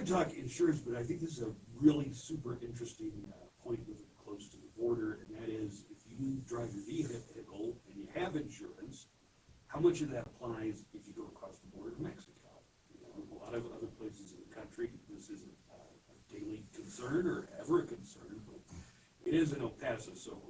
talk insurance, but I think this is a really super interesting point with it close to the border, and that is if you drive your vehicle and you have insurance, how much of that applies if you go across the border to Mexico? You know, a lot of other places in the country, this isn't a daily concern or ever a concern, but it is in El Paso. So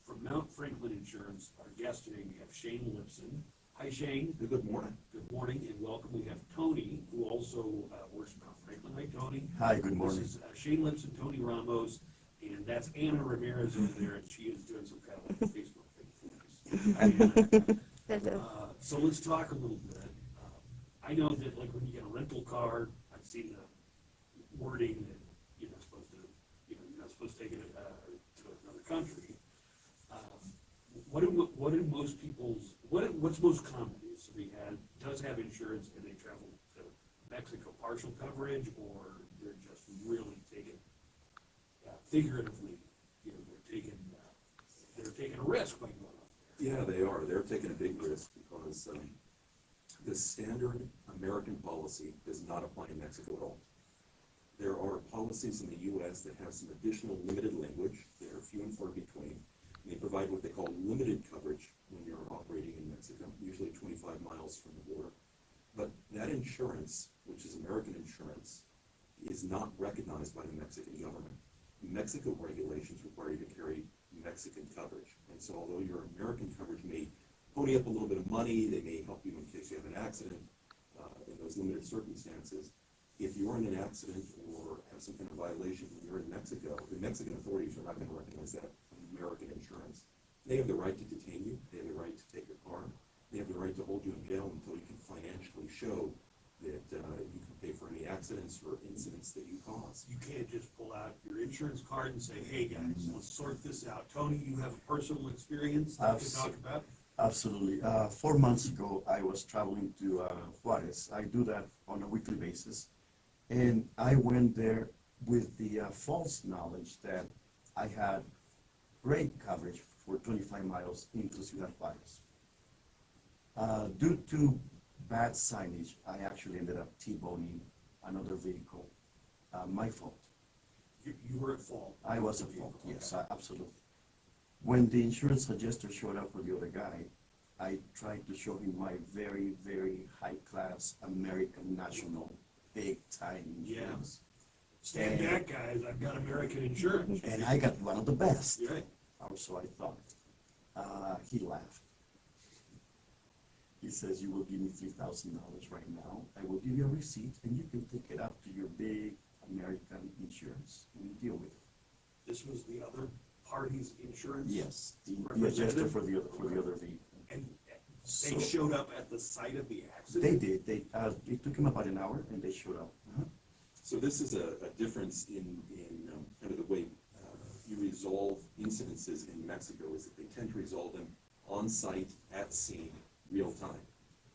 from Mount Franklin Insurance, our guest today, we have Shane Lipson. Hi, Shane. Good morning. Good morning and welcome. We have Tony, who also works at Mount Franklin. Hi, Tony. Hi, good morning. This is Shane Lipson, Tony Ramos, and that's Anna Ramirez over there, and she is doing some kind of Facebook thing for us. Hi, Anna. So let's talk a little bit. I know that like when you get a rental car, I've seen the wording that you're not supposed to, you're not supposed to take it to another country. What's most common is somebody does have insurance and they travel to Mexico, partial coverage, or they're just really taking, figuratively, they're taking a risk by going up there. Yeah, they are. They're taking a big risk because the standard American policy does not apply in Mexico at all. There are policies in the U.S. that have some additional limited language. They're few and far between. They provide what they call limited coverage when you're operating in Mexico, usually 25 miles from the border. But that insurance, which is American insurance, is not recognized by the Mexican government. Mexico regulations require you to carry Mexican coverage. And so although your American coverage may pony up a little bit of money, they may help you in case you have an accident in those limited circumstances. If you're in an accident or have some kind of violation when you're in Mexico, the Mexican authorities are not going to recognize that American insurance. They have the right to detain you. They have the right to take your car. They have the right to hold you in jail until you can financially show that you can pay for any accidents or incidents that you cause. You can't just pull out your insurance card and say, hey guys, let's sort this out. Tony, you have a personal experience that you can talk about? Absolutely. 4 months ago, I was traveling to Juarez. I do that on a weekly basis. And I went there with the false knowledge that I had great coverage for 25 miles into Ciudad Juarez. Due to bad signage, I actually ended up T-boning another vehicle. My fault. You were at fault. I was at fault, yes, absolutely. When the insurance adjuster showed up for the other guy, I tried to show him my very, very high-class American national big-time insurance. Stand back, guys. I've got American insurance. And I got one of the best. Right. Or so I thought. He laughed. He says, you will give me $3,000 right now. I will give you a receipt, and you can take it up to your big American insurance and deal with it. This was the other party's insurance? Yes, the adjuster for the other vehicle. And they showed up at the site of the accident? They did. It took him about an hour, and they showed up. So this is a difference in kind of the way you resolve incidences in Mexico is that they tend to resolve them on site, at scene, real time.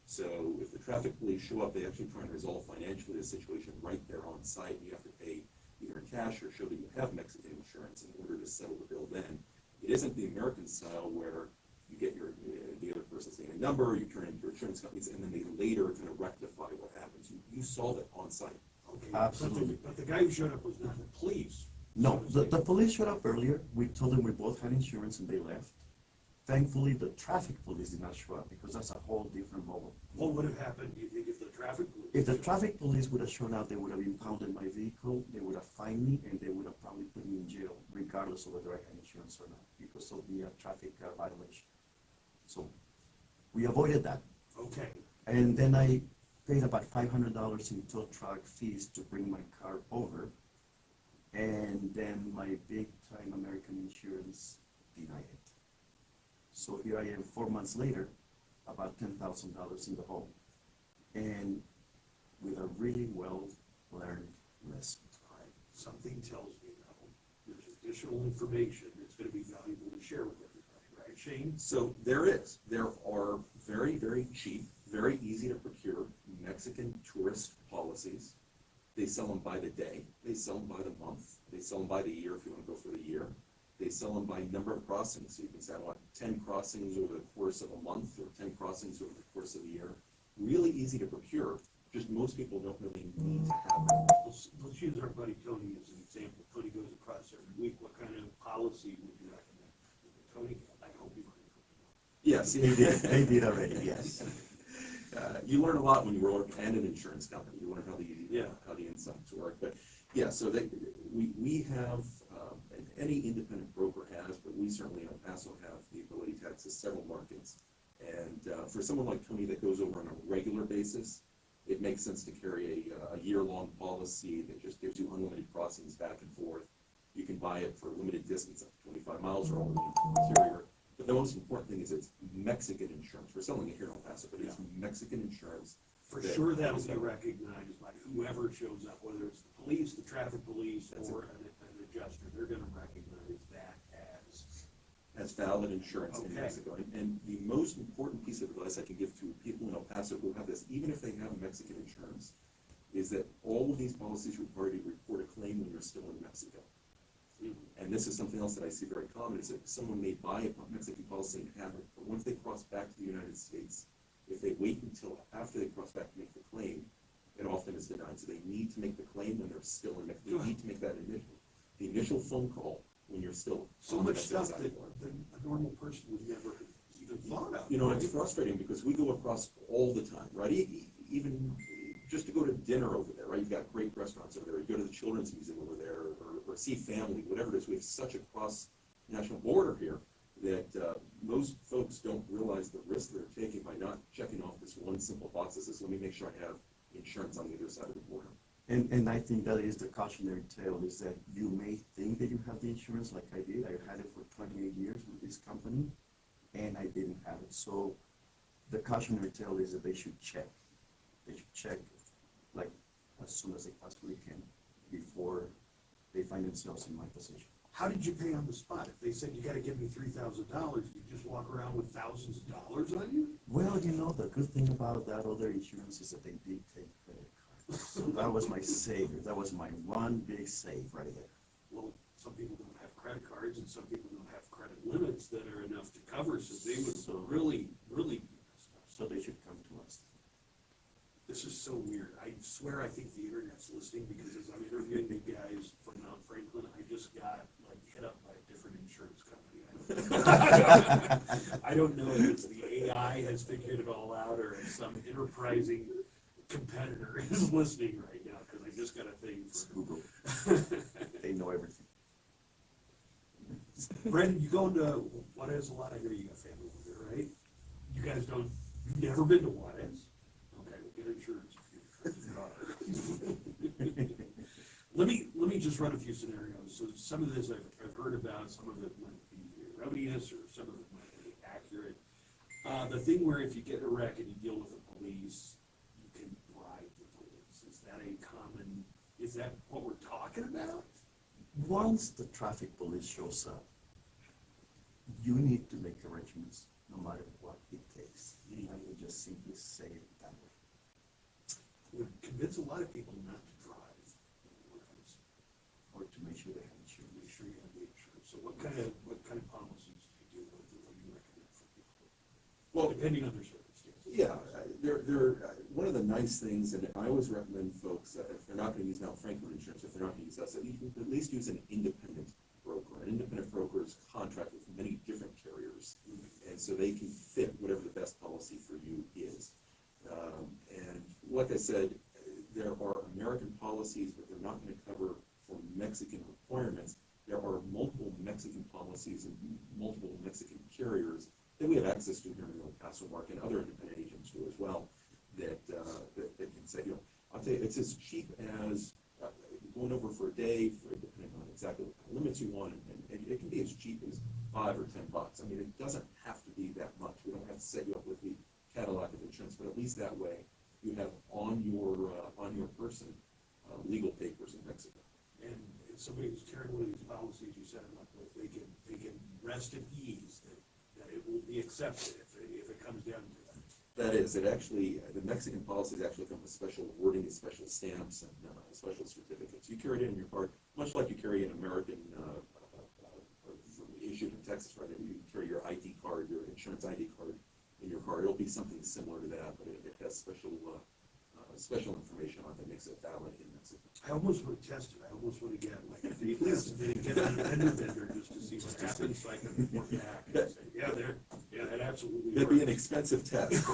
So if the traffic police show up, they actually try and resolve financially the situation right there on site. You have to pay either in cash or show that you have Mexican insurance in order to settle the bill then. It isn't the American style where you get the other person's name and number, you turn into your insurance companies, and then they later kind of rectify what happens. You solve it on site. Okay. Absolutely. But the guy who showed up was not the police. No, the police showed up earlier. We told them we both had insurance, and they left. Thankfully, the traffic police did not show up because that's a whole different ballgame. What would have happened, do you think, if the traffic police? If the traffic police would have shown up, they would have impounded my vehicle, they would have fined me, and they would have probably put me in jail, regardless of whether I had insurance or not, because of the traffic violation. So we avoided that. Okay. And then I paid about $500 in tow truck fees to bring my car over, and then my big-time American insurance denied it. So here I am 4 months later, about $10,000 in the hole, and with a really well-learned lesson. All right. Something tells me, though, there's additional information that's going to be valuable to share with everybody, right, Shane? So there are very, very cheap, very easy to procure Mexican tourist policies. They sell them by the day, they sell them by the month, they sell them by the year if you want to go for the year. They sell them by number of crossings, so you can say, I want 10 crossings over the course of a month or 10 crossings over the course of the year. Really easy to procure, just most people don't really need to have them. Let's Yes, They did already, yes. You learn a lot when you work at an insurance company. You learn how how the insides work. But yeah, so we have, and any independent broker has, but we certainly in El Paso have the ability to access several markets. And for someone like Tony that goes over on a regular basis, it makes sense to carry a year-long policy that just gives you unlimited crossings back and forth. You can buy it for a limited distance, up to 25 miles or all the interior. But the most important thing is it's Mexican insurance. We're selling it here in El Paso, but it's Mexican insurance. For sure that'll be recognized by whoever shows up, whether it's the police, the traffic police, or an adjuster. They're gonna recognize that as valid insurance in Okay. Mexico. And the most important piece of advice I can give to people in El Paso who have this, even if they have Mexican insurance, is that all of these policies require you to report a claim when you're still in Mexico. And this is something else that I see very common, is that someone may buy a Mexican policy and have it, but once they cross back to the United States, if they wait until after they cross back to make the claim, it often is denied. So they need to make the claim when they're still in Mexico. They need to make that the initial phone call when you're still so on the much Mexican stuff side. that a normal person would never even thought of. You know, it's frustrating because we go across all the time, right? Even just to go to dinner over there, right? You've got great restaurants over there. You go to the Children's Museum over there, or see family, whatever it is. We have such a cross-national border here that most folks don't realize the risk they're taking by not checking off this one simple box that says, let me make sure I have insurance on the other side of the border. And I think that is the cautionary tale, is that you may think that you have the insurance like I did. I had it for 28 years with this company, and I didn't have it. So the cautionary tale is that they should check. They should check like as soon as they possibly can before they find themselves in my position. How did you pay on the spot? If they said you gotta give me $3,000, you just walk around with thousands of dollars on you? Well, you know, the good thing about that other insurance is that they did take credit cards. So that was my savior. That was my one big save right there. Well, some people don't have credit cards and some people don't have credit limits that are enough to cover, so they would really be messed up. So they should come to us. This is so weird. I swear I think the internet's listening, because as I'm interviewing the guys from Mount Franklin, I just got like hit up by a different insurance company. I don't know if it's the AI has figured it all out or if some enterprising competitor is listening right now, because I just got a thing for Google. They know everything. Brandon, you go into Juarez a lot. I hear you got family over there, right? You guys don't, you've never been to Juarez? Okay, we'll get insurance. Let me just run a few scenarios. So some of this I've heard about, some of it might be erroneous, or some of it might be accurate. The thing where if you get in a wreck and you deal with the police, you can bribe the police. Is that what we're talking about? Once the traffic police shows up, you need to make arrangements, no matter what it takes. I will just simply say it that way. Would convince a lot of people not to drive. Or to make sure they have insurance. Make sure you have the insurance. So what kind of policies do you do? What do you recommend for people? Well, Depending on their circumstances. yeah, one of the nice things, and I always recommend folks that if they're not going to use Mount Franklin insurance, if they're not going to use us, that you can at least use an independent broker. An independent broker is contract with many different carriers, and so they can fit whatever the best policy for you is. And like I said, there are American policies, but they're not going to cover for Mexican requirements. There are multiple Mexican policies and multiple Mexican carriers that we have access to here in the El Paso market, and other independent agents do as well, that can say, I'll tell you, it's as cheap as going over for a day, depending on exactly what kind of limits you want, and it can be as cheap as $5 or $10. I mean, it doesn't have to be that much. We don't have to set you up with the KLAQ of insurance, but at least that way you have on your person legal papers in Mexico. And if somebody who's carrying one of these policies you set them up with, they can rest at ease that it will be accepted if it comes down to that. That is, it actually, the Mexican policies actually come with special wording and special stamps and special certificates. You carry it in your card, much like you carry an American issued in Texas, right? You carry your ID card, your insurance ID card in your car. It'll be something similar to that, but it has special information on it that makes it valid in Mexico. I almost want to test it. I almost want to get like a day test and then get on a vendor just to see what happens, so I can report back and say, yeah, that absolutely It'd be an works. expensive test.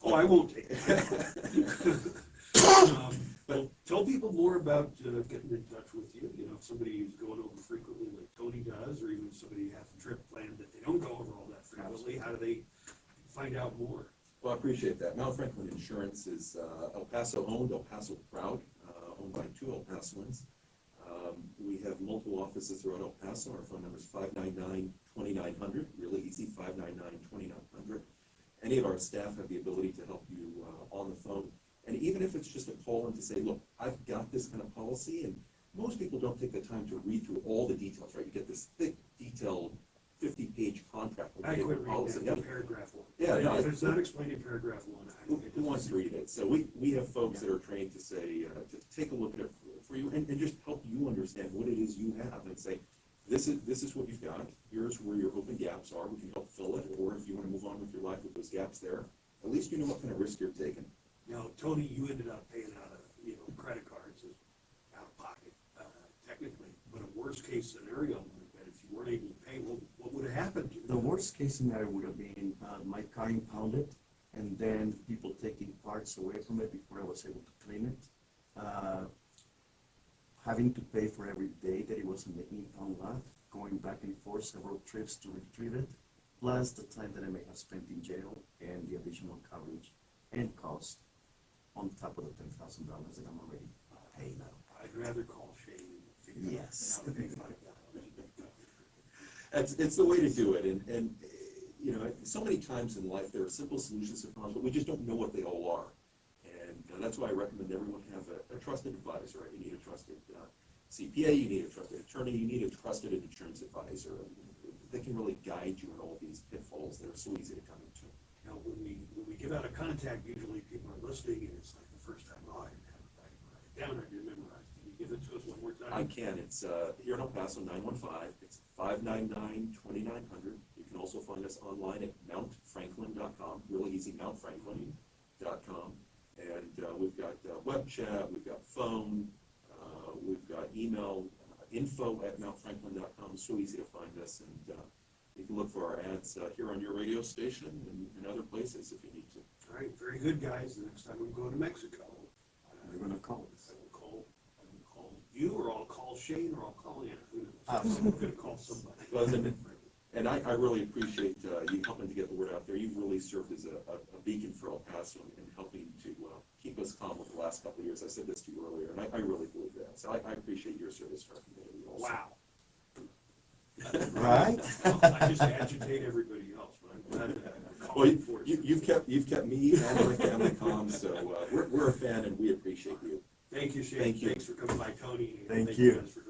Oh, I won't take it. But tell people more about getting in touch with you. You know, if somebody is going over frequently like Tony does, or even if somebody has a trip planned that they don't go over all that frequently, how do they find out more? Well, I appreciate that. Mount Franklin Insurance is El Paso owned, El Paso proud, owned by two El Pasoans. We have multiple offices throughout El Paso. Our phone number is 599-2900, really easy, 599-2900. Any of our staff have the ability to help you on the phone. And even if it's just a call in to say, look, I've got this kind of policy, and most people don't take the time to read through all the details, right? You get this thick, detailed 50-page contract. I quit reading that paragraph one. Yeah, no, if it's not explained in paragraph one, who wants to read it? So we have folks that are trained to say, to take a look at it for you and just help you understand what it is you have and say, this is what you've got. Here's where your open gaps are. We can help fill it. Or if you want to move on with your life with those gaps there, at least you know what kind of risk you're taking. Now, Tony, you ended up paying out of, credit cards as out of pocket, technically, but a worst case scenario would have been if you weren't able to pay, what would have happened to you? The worst case scenario would have been my car impounded and then people taking parts away from it before I was able to claim it. Having to pay for every day that it was in the impound lot, going back and forth several trips to retrieve it, plus the time that I may have spent in jail and the additional coverage and cost on top of the $10,000 that I'm already paying out. I'd rather call Shane and figure Yes. out how to pay $5. It's the way to do it, and so many times in life there are simple solutions to problems, but we just don't know what they all are. And that's why I recommend everyone have a trusted advisor. Right? You need a trusted CPA, you need a trusted attorney, you need a trusted insurance advisor. They can really guide you in all these pitfalls that are so easy to come into. Now, when we give out a contact, usually people are listening, and it's like the first time, oh, I didn't have it right down, I didn't memorize. Can you give it to us one more time? I can. It's here in El Paso, 915. It's 599-2900. You can also find us online at mountfranklin.com. Really easy, mountfranklin.com. And we've got web chat, we've got phone, we've got email, info@mountfranklin.com. So easy to find us. And you can look for our ads here on your radio station and other places if you need to. All right, very good, guys. The next time we go to Mexico, They're going to call us. I will call you, or I'll call Shane, or I'll call Anna. Who knows? Absolutely. I'm going to call somebody. Well, and I really appreciate you helping to get the word out there. You've really served as a beacon for El Paso and helping to keep us calm over the last couple of years. I said this to you earlier, and I really believe that. So I appreciate your service to our community also. Wow. Right? I just agitate everybody else, but I'm glad that I'm Well, calling for it. you've kept me and my family calm, so we're a fan and we appreciate you. Thank you, Shane. Thank you. Thanks for coming by, Tony. and Thank you you. guys for